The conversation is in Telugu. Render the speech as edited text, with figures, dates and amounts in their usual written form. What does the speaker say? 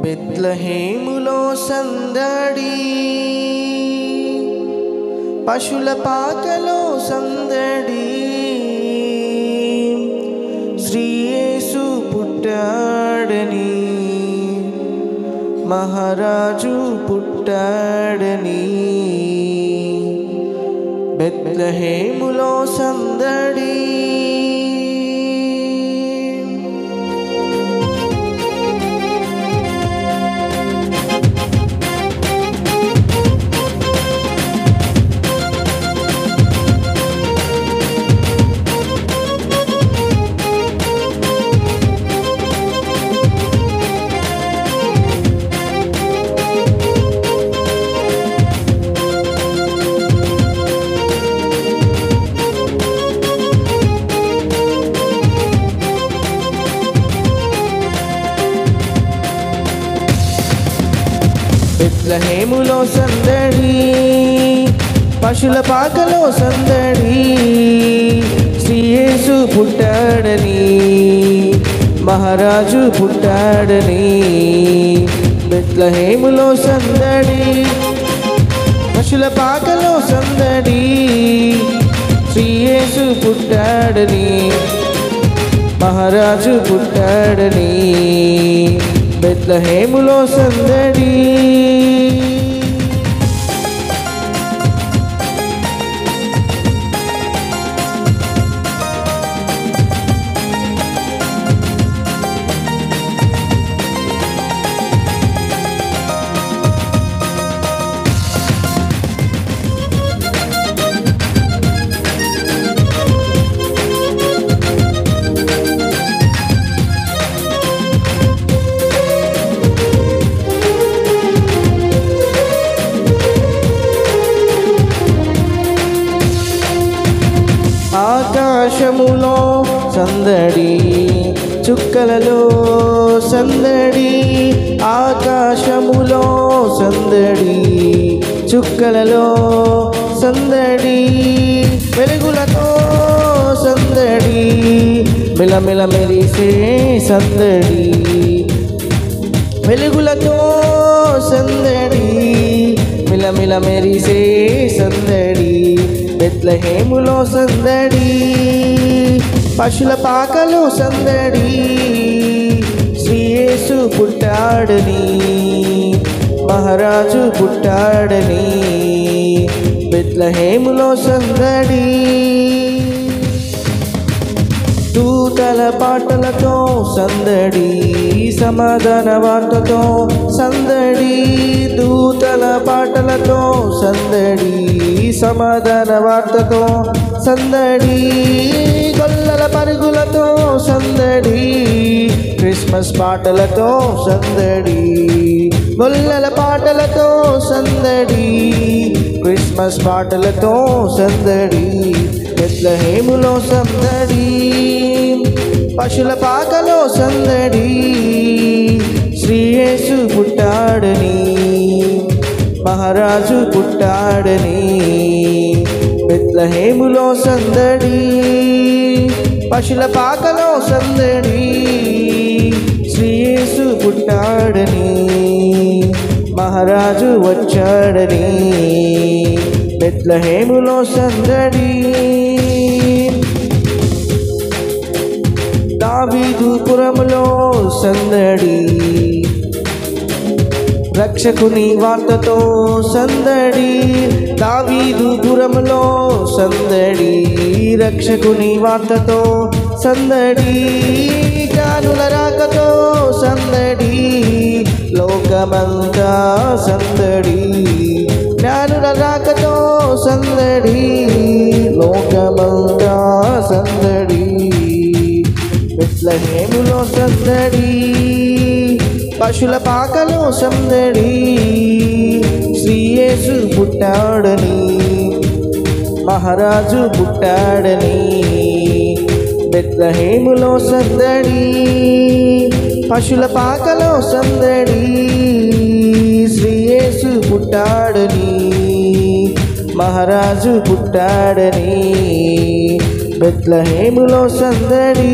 బెత్లెహేములో సందడి, పశుల పాకలో సందడి, శ్రీ యేసు పుట్టాడని, మహారాజు పుట్టాడని. బెత్లెహేములో సందడి. బెత్లెహేములో సందడి, పశుల పాకలో సందడి, శ్రీ యేసు పుట్టాడని, మహారాజు పుట్టాడని. బెత్లెహేములో సందడి, పశుల పాకలో సందడి, శ్రీ యేసు పుట్టాడని, మహారాజు పుట్టాడని. బెత్లెహేములో సందడి. ఆకాశములో సందడి, చుక్కలలో సందడి, ఆకాశములో సందడి, చుక్కలలో సందడి, వెలుగులతో సందడి, మిలమిల మెరిసే సందడి, వెలుగులతో సందడి, మిలమిల మెరిసే సందడి. బెత్లెహేములో సందడి, పశుల పాకలో సందడి, శ్రీ యేసు పుట్టాడని, మహారాజు పుట్టాడని. బెత్లెహేములో సందడి. దూతల పాటలతో సందడి, సమాధాన వార్తతో సందడి, దూతల పాటలతో సందడి, సమాధాన వార్తతో సందడి, గొల్లల పరుగులతో సందడి, క్రిస్మస్ పాటలతో సందడి, గొల్లల పాటలతో సందడి, క్రిస్మస్ పాటలతో సందడి. బెత్లెహేములో సందడి, పశుల పాకలో సందడి, శ్రీ యేసు పుట్టాడని, మహారాజు పుట్టాడని. బెత్లెహేములో సందడి, పశుల పాకలో సందడి, శ్రీ యేసు పుట్టాడని, మహారాజు వచ్చాడని. బెత్లెహేములో సందడి. దావీదు పురములో సందడి, రక్షకుని వార్తతో సందడి, దావీదు పురములో సందడి, రక్షకుని వార్తతో సందడి, జ్ఞానుల రాకతో సందడి, లోకమంతా సందడి, జ్ఞానుల రాకతో సందడి, లోకమంతా సందడి. బెత్లెహేములో సందడి, పశుల పాకలో సందడి, శ్రీ యేసు పుట్టాడని, మహారాజు పుట్టాడని. బెత్లెహేములో సందడి, పశుల పాకలో సందడి, శ్రీ యేసు పుట్టాడని, మహారాజు పుట్టాడని. బెత్లెహేములో సందడి.